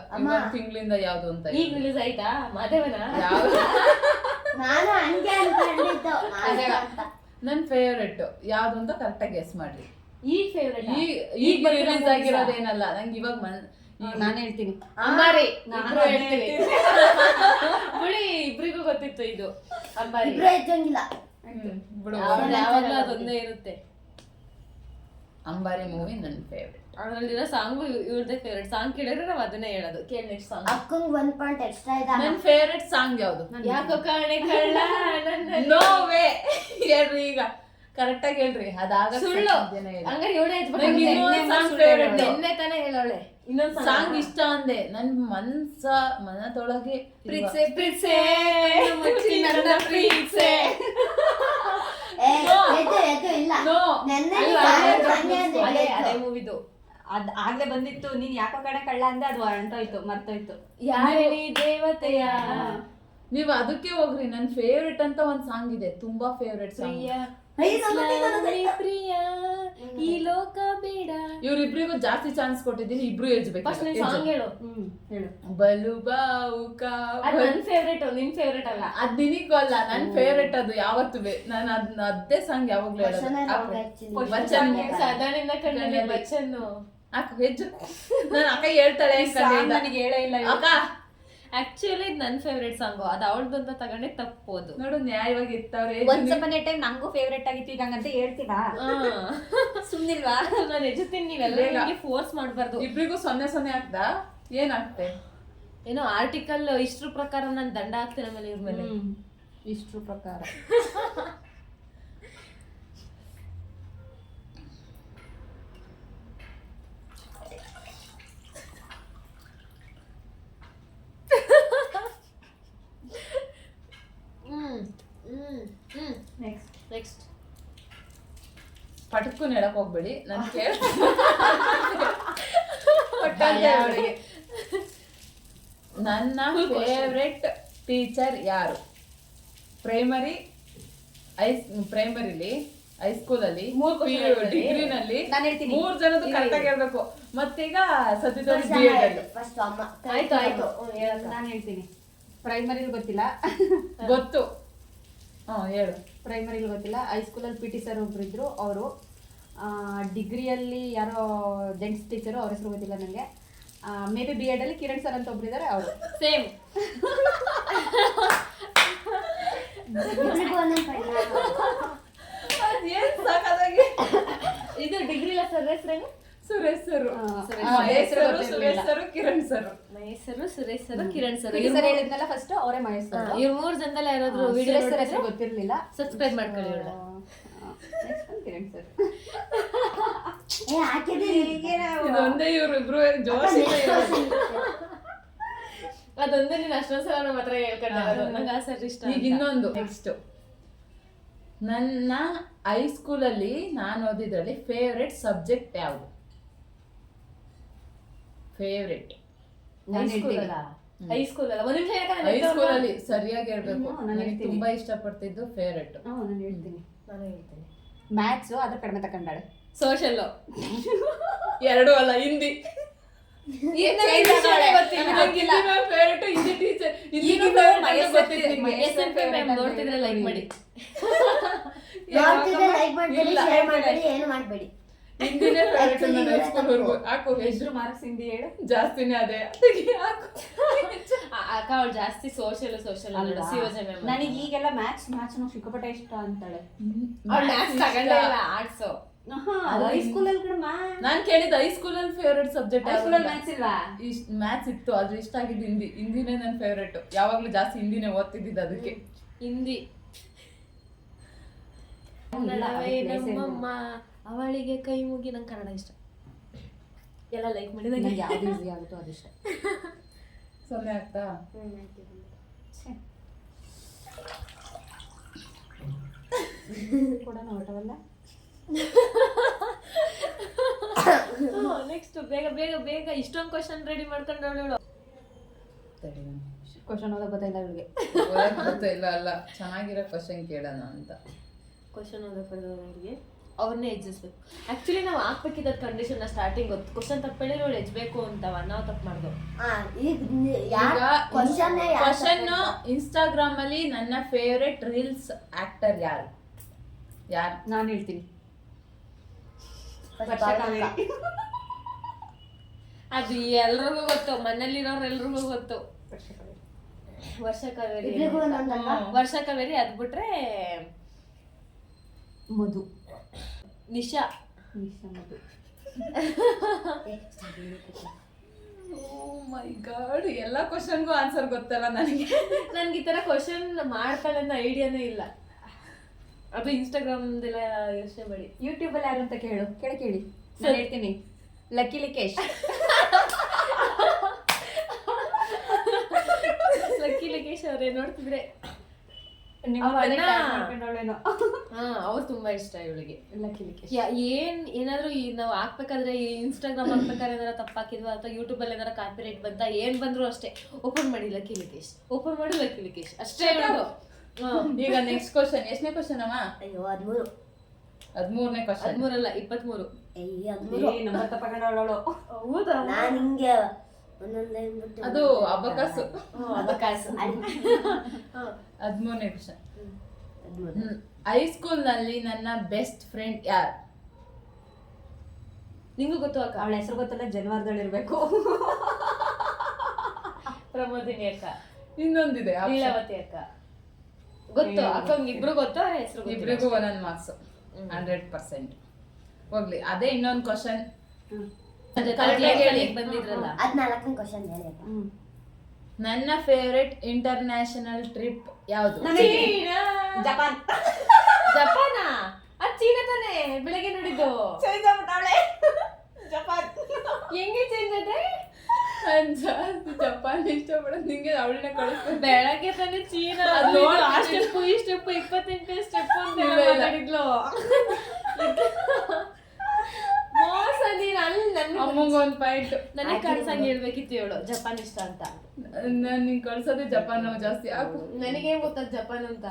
ತಿಂಗಳಿಂದ ಯಾವ್ದು ಅಂತ ಈಗ ರಿಲೀಸ್ ಆಯ್ತಾ ಮಾದೇವನ? ಯಾವ್ದು? ನಾನು ಹಂಗೆ ಅನ್ಕೊಂಡಿದ್ದು ನನ್ ಫೇವರೇಟ್ ಯಾವ್ದು ಅಂತ ಕರೆಕ್ಟ್ ಆಗಿ ಗೆಸ್ ಮಾಡ್ರಿ. ಈ ಫೇವ್ರೇಟ್ ಈಗ ರಿಲೀಸ್ ಆಗಿರೋದೇನಲ್ಲ, ನಂಗೆ ಇವಾಗ ನಾನು ಹೇಳ್ತೀನಿ. ಅಂಬಾರಿ. ನಾನು ಇಬ್ರು ಹೇಳ್ತೀವಿ. ಬಿಡಿ, ಇಬ್ರಿಗೂ ಗೊತ್ತಿತ್ತು ಇದು ಅಂಬಾರಿ. ಇಬ್ರು ಎತ್ತಂಗಿಲ್ಲ. ಬಿಡು. ಯಾವಾಗ್ಲೂ ಅದೊಂದೇ ಇರುತ್ತೆ. ಅಂಬಾರಿ ಮೂವಿ ನನ್ ಫೇವರೇಟ್. ಅದ್ರಲ್ಲಿರೋ ಸಾಂಗು ಇವ್ರದೇ ಫೇವ್ರೇಟ್. ಸಾಂಗ್ ಕೇಳಿದ್ರೆ ನಾವ್ ಅದನ್ನೇ ಹೇಳೋದು. ಕೇಳಿ ನೆಕ್ಸ್ಟ್ ಸಾಂಗ್. ಅಕ್ಕಂಗ್ 1 ಪಾಯಿಂಟ್ ಎಕ್ಸ್ಟ್ರಾ ಇದೆ. ನನ್ ಫೇವರೇಟ್ ಸಾಂಗ್ ಯಾವ್ದು? ಯಾಕೋ ಕಾಣೆ ಕಳ್ಳ ನನ್ನ ನೋ ವೇ. ಹೇಳ್ರಿ ಈಗ ಕರೆಕ್ಟ್ ಆಗಿ ಹೇಳ್ರಿ. ಅದಾಗ ಸುಳ್ಳು. ಹಂಗಾರೆ ಇವಳೇ ನೆನ್ನೆ ತಾನೇ ಹೇಳೋಳೆ. ಇನ್ನೊಂದ್ ಸಾಂಗ್ ಇಷ್ಟ ಅಂದೆ. ನನ್ ಮನದೊಳಗೆ ಪ್ರೀತ್ಸೆ ಪ್ರೀತ್ಸೆ ನನ್ನ ಪ್ರೀತ್ಸೆ. ಎದ್ದು ಇಲ್ಲ. ನೋ. ನೆನ್ನೆ ಅಲ್ಲ, ಅದೇ ಮೂವಿದು. ಅದ್ ಆಗ್ಲೇ ಬಂದಿತ್ತು. ನೀನ್ ಯಾಕೋ ಕಡೆ ಕಳ್ಳ ಅಂದೆ, ಅದು ಹೊರಟೋಯ್ತು, ಮರ್ತೋಯ್ತು. ಯಾರಿಣಿ ದೇವತೆಯ ನೀವ್ ಅದಕ್ಕೆ ಹೋಗ್ರಿ. ನನ್ ಫೇವ್ರೇಟ್ ಅಂತ ಒಂದ್ ಸಾಂಗ್ ಇದೆ, ತುಂಬಾ ಫೇವ್ರೇಟ್ ಸಾಂಗ್. ಪ್ರಿಯ ಈ ಲೋಕ ಬೇಡ. ಇವ್ರಿಬ್ರಿಗೂ ಜಾಸ್ತಿ ಚಾನ್ಸ್ ಕೊಟ್ಟಿದ್ದೀನಿ, ಇಬ್ರು ಫಸ್ಟ್ ನೀನ್ ಸಾಂಗ್ ಹೇಳು. ಹೇಳು. ಬಲು ಬಾವುಕ. ಅದ್ ನನ್ ಫೇವ್ರೇಟ್, ನಿನ್ ಫೇವ್ರೇಟ್ ಅಲ್ಲ. ಅದ್ ನಿನಗಲ್ಲ, ನನ್ ಫೇವ್ರೇಟ್ ಅದು ಯಾವತ್ತೂ. ನಾನು ಅದೇ ಸಾಂಗ್ ಯಾವಾಗ್ಲೂ ಹೇಳೋದು. ವಚನ್ ಸದಾನಿಂದ ಕಣ್ಣಲ್ಲಿ ಬಚ್ಚನ್ನು ಅಕ್ಕ ಹೆಜ್ಜು ನಾನು ಅಕ್ಕ ಹೇಳ್ತಾಳೆ ನನಗೆ ಹೇಳೇ ಇಲ್ಲ ಅಕ್ಕ. ಆಕ್ಚುಲಿ ಇದು ನನ್ ಫೇವ್ರೇಟ್ ಸಾಂಗು. ಅದು ಅವಳದು ಅಂತ ತಗೊಂಡೆ ತಪ್ಪೋದು. ನೋಡು ನ್ಯಾಯವಾಗಿ ಇರ್ತಾವ್ರೆ. ಒನ್ಸ್ ಅಪಾನ್ ಎ ಟೈಮ್ ನಂಗೂ ಫೇವ್ರೇಟ್ ಆಗಿತ್ತು, ಈಗ ಹಂಗಂತ ಹೇಳ್ತೀರಾ? ಸುಮ್ನಿಲ್ವಾ? ನಾನು ಎಜುತ್ತೀನಿ, ನೀವೆಲ್ಲ ಫೋರ್ಸ್ ಮಾಡ್ಬಾರ್ದು. ಇಬ್ರಿಗೂ 0-0 ಆಗ್ತಾ ಏನಾಗ್ತೆ? ಏನೋ ಆರ್ಟಿಕಲ್ ಇಷ್ಟ್ರ ಪ್ರಕಾರ ನಾನು ದಂಡ ಹಾಕ್ತೇನೆ ಆಮೇಲೆ ಇವ್ರ ಮೇಲೆ. ಇಷ್ಟ್ರ ಪ್ರಕಾರ ನೆಕ್ಸ್ಟ್ ಪಟಕ್ಕೂ ಹೇಳಕ್ ಹೋಗ್ಬೇಡಿ, ನಾನು ನನ್ನ ಫೇವ್ರೆಟ್ ಟೀಚರ್ ಯಾರು? ಪ್ರೈಮರಿಲಿ, ಹೈಸ್ಕೂಲಲ್ಲಿ, ಡಿಗ್ರಿನಲ್ಲಿ ನಾನು ಹೇಳ್ತೀನಿ. 3 ಜನದ್ದು ಕರೆಕ್ಟ್ ಆಗಿ ಹೇಳ್ಬೇಕು. ಮತ್ತೀಗ ಸದ್ಯದಲ್ಲಿ ಫಸ್ಟ್ ಅಮ್ಮ. ಆಯ್ತು ಆಯ್ತು ನಾನು ಹೇಳ್ತೀನಿ. ಪ್ರೈಮರಿಲಿ ಗೊತ್ತಿಲ್ಲ. ಗೊತ್ತು. ಹೇಳು. ಪ್ರೈಮರಿಲಿ ಗೊತ್ತಿಲ್ಲ. ಹೈಸ್ಕೂಲಲ್ಲಿ PT ಸರ್ ಒಬ್ರು ಇದ್ರು, ಅವರು. ಡಿಗ್ರಿಯಲ್ಲಿ ಯಾರೋ ಜೆಂಟ್ಸ್ ಟೀಚರು, ಅವ್ರ ಹೆಸರು ಗೊತ್ತಿಲ್ಲ ನನಗೆ. ಮೇ ಬಿ BEd ಅಲ್ಲಿ ಕಿರಣ್ ಸರ್ ಅಂತ ಒಬ್ರು ಇದ್ದಾರೆ, ಅವರು. ಸೇಮ್. ಇದು ಡಿಗ್ರಿ ಇಲ್ಲ ಸರ್ ಹೆಸರೇನು? Suresh sir, Kiran sir. Mahesh sir, Suresh sir, Kiran sir. PT sir ಹೇಳಿದ್ನಲ್ಲ ಫಸ್ಟ್, ಅವರೇ ಮಹೇಶ್ ಸರ್. ಇವ್ರ 3 ಜನದಲ್ಲಿ ಯಾರಾದ್ರೂ ವಿಡಿಯೋ ಸರ್ ಹೆಸರು ಗೊತ್ತಿರಲಿಲ್ಲ. ಸಬ್ಸ್ಕ್ರೈಬ್ ಮಾಡ್ಕೊಳ್ಳಿ. ಕಿರಣ್ ಸರ್ ಇದೊಂದೇ ಇವ್ರಿಬ್ರು ಜೋಶ್. ಅದೊಂದೇ ನೀನು ಅಷ್ಟೊಂದ್ ಸಲ ನಮ್ಮ ಹತ್ರ ಹೇಳ್ಕೊಂಡ. ನಂಗೆ ಆ ಸರ್ ಇಷ್ಟ. ಈಗ ಇನ್ನೊಂದು ನೆಕ್ಸ್ಟ್. ನನ್ನ ಹೈಸ್ಕೂಲಲ್ಲಿ ನಾನು ಓದಿದ್ರಲ್ಲಿ ಫೇವ್ರೆಟ್ ಸಬ್ಜೆಕ್ಟ್ ಯಾವುದು? ಫೇವ್ರೆಟ್ ಹೈಸ್ಕೂಲಲ್ಲಿ ಸರಿಯಾಗಿ ಹೇಳ್ಬೇಕು. ನನಗೆ ತುಂಬಾ ಇಷ್ಟಪಡ್ತಿದ್ದು ಫೇವ್ರೆಟ್. ನಾನು ಹೇಳ್ತೀನಿ. ನಾನು ಹೇಳ್ತೀನಿ ಮ್ಯಾಥ್ಸ್, ಅದ್ರ ಕಡಿಮೆ ತಕೊಂಡಾಳೆ. ಸೋಷಲ್. 2 ಅಲ್ಲ, ಹಿಂದಿ. ನೋಡ್ತಿದ್ರೆ ಲೈಕ್ ಮಾಡಿ, ಏನು ಮಾಡ್ಬೇಡಿ. ಹಿಂದಿನೇ ಹಾಕು. ಎಷ್ಟು ಮಾರ್ಕ್ಸ್ ಹಿಂದಿ ಹೇಳು? ಜಾಸ್ತಿನೇ ಅದೇ. ಅಕ್ಕ ಅವಳು ಜಾಸ್ತಿ ಸೋಷಲ್ ನನಗೆ ಈಗೆಲ್ಲ ಮ್ಯಾಥ್ಸ್ ಸಿಕ್ಕಾಪಟ್ಟೆ ಇಷ್ಟ ಅಂತಾಳೆ. ಅವಳು ಮ್ಯಾಥ್ಸ್ ತಗೊಂಡೇ ಇಲ್ಲ, ಆರ್ಟ್ಸ್. ಹೈಸ್ಕೂಲಲ್ಲಿ ಕೂಡ ನಾನ್ ಕೇಳಿದ ಹೈಸ್ಕೂಲಲ್ಲಿ ಫೇವ್ರೆಟ್ ಸಬ್ಜೆಕ್ಟ್ ಹೈಸ್ಕೂಲಲ್ಲಿ ಮ್ಯಾಥ್ಸ್ ಇಲ್ವಾ? ಮ್ಯಾಥ್ಸ್ ಇತ್ತು, ಆದ್ರೆ ಇಷ್ಟ ಆಗಿದ್ದು ಹಿಂದಿನೇ ನನ್ನ ಫೇವ್ರೇಟ್. ಯಾವಾಗ್ಲೂ ಜಾಸ್ತಿ ಹಿಂದಿನೇ ಓದ್ತಿದ್ದಿದ್ದು ಅದಕ್ಕೆ. ಹಿಂದಿ ನಮ್ಮಮ್ಮ ಅವಳಿಗೆ ಕೈ ಮುಗಿ. ನಂಗೆ ಕನ್ನಡ ಇಷ್ಟ, ಎಲ್ಲ ಲೈಕ್ ಮಾಡಿದಾಗ ನಂಗೆ ಯಾವ್ದು ಈಸಿ ಆಗುತ್ತೋ ಅದಿಷ್ಟ. ಸೊನ್ನೆ ಆಗ್ತಾ ಕೊಡೋಣ ಹೊಟ್ಟವಲ್ಲ. ನೆಕ್ಸ್ಟ್ ಬೇಗ ಬೇಗ ಬೇಗ ಇಷ್ಟೊಂದು ಕ್ವಶನ್ ರೆಡಿ ಮಾಡ್ಕೊಂಡವಳು. ಕ್ವಶನ್ ಓದೋ ಗೊತ್ತಿಲ್ಲ ಇವಳಿಗೆ. ಇಲ್ಲ ಅಲ್ಲ, ಚೆನ್ನಾಗಿರೋ ಕ್ವಶನ್ ಕೇಳೋಣ ಅಂತ. ಕ್ವಶನ್ ಓದೋರಿಗೆ ಅವ್ರನ್ನೇ ಎಜ್ಜಿಸ್ಬೇಕು. ಆಕ್ಚುಲಿ ನಾವು ಹಾಕ್ಬೇಕಿದ್ದ ಕಂಡೀಷನ್ ಸ್ಟಾರ್ಟಿಂಗ್ ಗೊತ್ತು. ಕ್ವಶನ್ ತಪ್ಪೇಳಿ ಅವಳು ಎಜ್ಬೇಕು ಅಂತವ, ನಾವು ತಪ್ಪು ಮಾಡ್ದು. ಕ್ವಶನ್ ಇನ್ಸ್ಟಾಗ್ರಾಮ್ ಅಲ್ಲಿ ನನ್ನ ಫೇವ್ರೆಟ್ ರೀಲ್ಸ್ ಆಕ್ಟರ್ ಯಾರು? ನಾನು ಹೇಳ್ತೀನಿ ಅದು ಎಲ್ರಿಗೂ ಗೊತ್ತು, ಮನೇಲಿರೋರು ಎಲ್ರಿಗೂ ಗೊತ್ತು. ವರ್ಷ ಕಾವೇರಿ. ವರ್ಷ ಕಾವೇರಿ ಅದ್ ಬಿಟ್ರೆ ಮಧು. ನಿಶಾ ಮಧು. ಮೈ ಗಾಡ್, ಎಲ್ಲ ಕ್ವಶನ್ಗೂ ಆನ್ಸರ್ ಗೊತ್ತಲ್ಲ ನನಗೆ. ನನ್ಗೆ ಈ ತರ ಕ್ವಶನ್ ಮಾಡ್ಕೊಳ್ಳೋ ಐಡಿಯಾನೇ ಇಲ್ಲ. ಅದು ಇನ್ಸ್ಟಾಗ್ರಾಮ್ದೆಲ್ಲ ಯೋಚನೆ ಮಾಡಿ. ಯೂಟ್ಯೂಬಲ್ಲಿ ಯಾರು ಅಂತ ಕೇಳಿ ನಾನು ಹೇಳ್ತೀನಿ. ಲಕ್ಕಿ ಲಿಕೇಶ್. ಲಕ್ಕಿ ಲಿಕೇಶ್ ಅವ್ರೆ ನೋಡ್ತಿದ್ರೆ ಅವ್ರು ತುಂಬಾ ಇಷ್ಟ ಇವಳಿಗೆ. ಲಕ್ಕಿ ಲಿಕೇಶ್ ಏನಾದ್ರು ನಾವು ಹಾಕ್ಬೇಕಾದ್ರೆ ಇನ್ಸ್ಟಾಗ್ರಾಮ್ ಹಾಕ್ಬೇಕಾದ್ರೆ ಏನಾರ ತಪ್ಪಾಕಿದ್ವಾ ಅಥವಾ ಯೂಟ್ಯೂಬ್ ಅಲ್ಲಿ ಏನಾರ ಕಾಪಿರೈಟ್ ಬಂತ ಏನ್ ಬಂದ್ರು ಅಷ್ಟೇ ಓಪನ್ ಮಾಡಿ ಲಕ್ಕಿ ಲಿಕೇಶ್, ಓಪನ್ ಮಾಡಿ ಲಕ್ಕಿ ಲಿಕೇಶ್ ಅಷ್ಟೇ ಹೇಳೋದು. ಈಗ ನೆಕ್ಸ್ಟ್ ಕ್ವಶನ್. ಎಷ್ಟನೇ ಕ್ವಶನ್ ಅಮ್ಮ? ಅಯ್ಯೋ 13. 13ನೇ ಕ್ವಶನ್. 13 ಅಲ್ಲ 23. ನಂಬರ್ ತಪ್ಪಕೊಂಡವಳು. ಹೌದಾ? ನಾನು ಹಿಂಗೆ ಒಂದೊಂದೇ ಅದು ಅಬಕಾಸು. ಅವಕಾಶ. 13ನೇ ಕ್ವಶನ್. ಹೈಸ್ಕೂಲ್ ನಲ್ಲಿ ನನ್ನ ಬೆಸ್ಟ್ ಫ್ರೆಂಡ್ ಯಾರು? ನಿಂಗೂ ಗೊತ್ತು ಅಕ್ಕ? ಅವಳ ಹೆಸರು ಗೊತ್ತಲ್ಲ, ಜನವಾರದಲ್ಲಿರ್ಬೇಕು. ಪ್ರಮೋದಿನಿ ಅಕ್ಕ. ಇನ್ನೊಂದಿದೆ ಲೀಲಾವತಿ ಅಕ್ಕ. ಗೊತ್ತು ಅಕ್ಕಂಗೆ ಇಬ್ರು ಗೊತ್ತು, ಅವ್ರ ಹೆಸರು ಇಬ್ರಿಗೂ 1 ಮಾರ್ಕ್ಸ್ 100%. ಹೋಗ್ಲಿ, ಅದೇ ಇನ್ನೊಂದು ಕ್ವಶನ್ ಬಂದಿದ್ರಲ್ಲ. 14ನೇ ಕ್ವಶನ್ ಹೇಳಿ. ನನ್ನ ಫೇವ್ರೆಟ್ ಇಂಟರ್ನ್ಯಾಷನಲ್ ಟ್ರಿಪ್ ಯಾವುದು? ಜಪಾನ್. ಜಪಾನಾ? ಅದ್ ಚೀನಾ ತಾನೆ ಬೆಳಗ್ಗೆ ನೋಡಿದ್ದು. ಜಪಾನ್ ಹೆಂಗೆ ಚೇಂಜ್ ಅದೇ? ಜಾಸ್ತಿ ಜಪಾನ್ ಇಷ್ಟಪಡೋದು ನಿಂಗೆ ಅವಳನ್ನ ಕಳಿಸ್ಬೇಕು. ಬೆಳಗ್ಗೆ ತಾನೆ ಚೀನಾ ಆ ಸ್ಟೆಪ್ ಈ ಸ್ಟೆಪ್ 28ನೇ ಸ್ಟೆಪ್ ಅಂತ ಮಾತಾಡಿದ್ಲು. ಮೋಸ ನೀನ್ ಅಲ್ಲಿ ಅಮ್ಮಂಗೊಂದು ಪಾಯಿಂಟ್. ನನಗೆ ಕಳ್ಸಂಗ್ ಹೇಳ್ಬೇಕಿತ್ತು ಹೇಳು ಜಪಾನ್ ಇಷ್ಟ ಅಂತ. ನಾನು ನಿಂಗೆ ಕಳ್ಸೋದೇ ಜಪಾನ್ ನಾವು ಜಾಸ್ತಿ. ಹಾಕು. ನನಗೆ ಗೊತ್ತದ ಜಪಾನ್ ಅಂತ.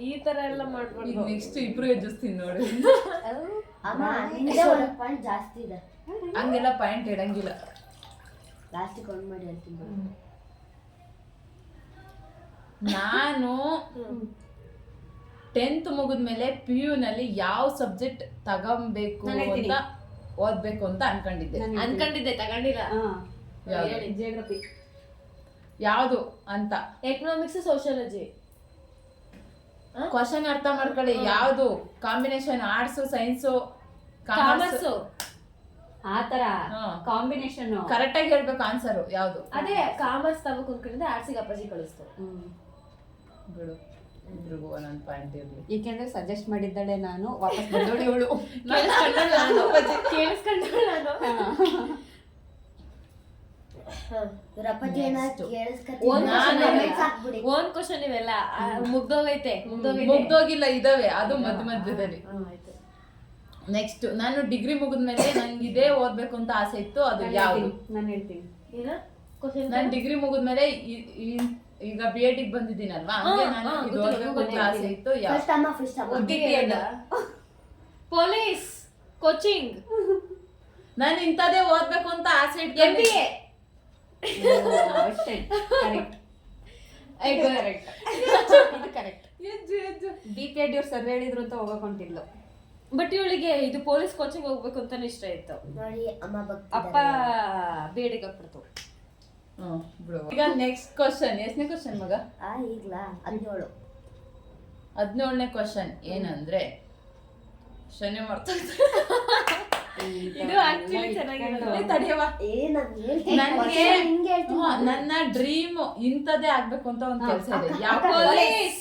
ಈ ತರ ಎಲ್ಲ ಮಾಡ್ಬಾರ್ದು. ನೆಕ್ಸ್ಟ್ ಇಬ್ರು ಎಜ್ಜಿಸ್ತೀನಿ ನೋಡಿ. ಅಮ್ಮ ನಿಂದೆ 1 ಪಾಯಿಂಟ್ ಜಾಸ್ತಿ ಇದೆ. ಹಂಗೆಲ್ಲ ಪಾಯಿಂಟ್ ಇಡಂಗಿಲ್ಲ. ಲಾಸ್ಟಿಗೆ ಕೌಂಟ್ ಮಾಡಿ ಹೇಳ್ತೀನಿ. ನಾನು 10th ಮುಗಿದ್ಮೇಲೆ PU ನಲ್ಲಿ ಯಾವ ಸಬ್ಜೆಕ್ಟ್ ತಗೊಂಬೇಕು ಅಂತ ಓದ್ಬೇಕು ಅಂತ ಅನ್ಕೊಂಡಿದ್ದೆ ತಗೊಂಡಿಲ್ಲ. ಜಿಯೋಗ್ರಫಿ. ಯಾವುದು ಅಂತ. Economics sociology. ಕ್ವಶನ್ ಅರ್ಥ ಮಾಡ್ಕೊಳ್ಳಿ. ಯಾವುದು ಕಾಂಬಿನೇಷನ್? Arts, science, commerce. ಆತರ ಕಾಂಬಿನೇಷನ್ ಕರೆಕ್ಟ್ ಆಗಿ ಹೇಳ್ಬೇಕು ಆನ್ಸರ್ ಯಾವುದು. ಅದೇ ಕಾಮರ್ಸ್ ತಗೋಕ್ ಅನ್ಕೊಂಡಿದ್ದೆ, ಆರ್ಟ್ಸಿಗೆ ಅಪ್ಪಾಜಿ ಕಳಿಸ್ತು. ಬಿಡು, ಇಬ್ರಿಗೂ 1 ಪಾಯಿಂಟ್ ಇರ್ಲಿ. ಏಕೆಂದ್ರೆ ಸಜೆಸ್ಟ್ ಮಾಡಿದ್ದಾಳೆ ನಾನು, ವಾಪಸ್ ಬಂದೋಳಿ ಅವಳು. ಕೇಳಿಸ್ಕೊಂಡಳು ನಾನು. ಒಂದ್ ಕ್ವಶನ್ ಇವೆಲ್ಲ ಮುಗ್ದೋಗೈತೆ. ಮುಗ್ದೋಗಿಲ್ಲ, ಇದಾವೆ. ಅದು ಮಧ್ಯದಲ್ಲಿ. ನೆಕ್ಸ್ಟ್, ನಾನು ಡಿಗ್ರಿ ಮುಗಿದ್ಮೇಲೆ ನಂಗೆ ಇದೇ ಓದ್ಬೇಕು ಅಂತ ಆಸೆ ಇತ್ತು. ಅದು ಯಾವುದು? ನಾನು ಹೇಳ್ತೀನಿ. ನಾನು ಡಿಗ್ರಿ ಮುಗಿದ್ಮೇಲೆ ಈಗ BEd ಗೆ ಬಂದಿದ್ದೀನಲ್ವಾ, ಹಂಗೆ ನಾನು ಇದು ಓದ್ಬೇಕು ಅಂತ ಆಸೆ ಇತ್ತು. Police coaching. ನಾನು ಇಂಥದೇ ಓದ್ಬೇಕು ಅಂತ ಆಸೆ ಇಟ್ಕೊಂಡು MBA. BPEd ಅವ್ರು ಸರ್ ಹೇಳಿದ್ರು ಅಂತ ಹೋಗಕೊಂಡಿದ್ಲು. ಬಟ್ ಇವಳಿಗೆ ಇದು ಪೊಲೀಸ್ ಕೋಚಿಂಗ್ ಹೋಗ್ಬೇಕು ಅಂತಾನೆ ಇಷ್ಟ ಇತ್ತು. ನೋಡಿ ಅಮ್ಮ ಅಪ್ಪ ಬೇಡಿಗೆ ಹಾಕ್ಬಿಡ್ತು. ಈಗ ನೆಕ್ಸ್ಟ್ ಕ್ವಶನ್. ಎಷ್ಟನೇ ಕ್ವಶನ್ ಮಗ? ಈಗ್ಲಾ 17. 17ನೇ ಕ್ವಶನ್ ಏನಂದ್ರೆ ಶನಿ ಮಾಡ್ತಾ ಇದು ಆಕ್ಚುಲಿ ಚೆನ್ನಾಗಿರೋದು. ತಡೆಯವ ಏ ನಾನ್ ಹೇಳ್ತೀನಿ ನನಗೆ ಹಿಂಗೆ ಹೇಳ್ತೀನಿ ನನ್ನ ಡ್ರೀಮ್ ಇಂಥದ್ದೇ ಆಗ್ಬೇಕು ಅಂತ ಒಂದು ಕೆಲಸ ಇದೆ. ಯಾವ ಪೊಲೀಸ್.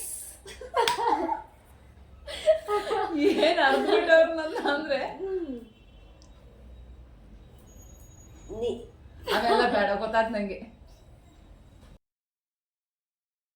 ಏನ್ ಅರ್ಬಿಟ್ಟವ್ರು ನನ್ನ ಅಂದ್ರೆ ನೀ ಅವೆಲ್ಲ ಬೇಡ ಗೊತ್ತಾತ್ ನಂಗೆ.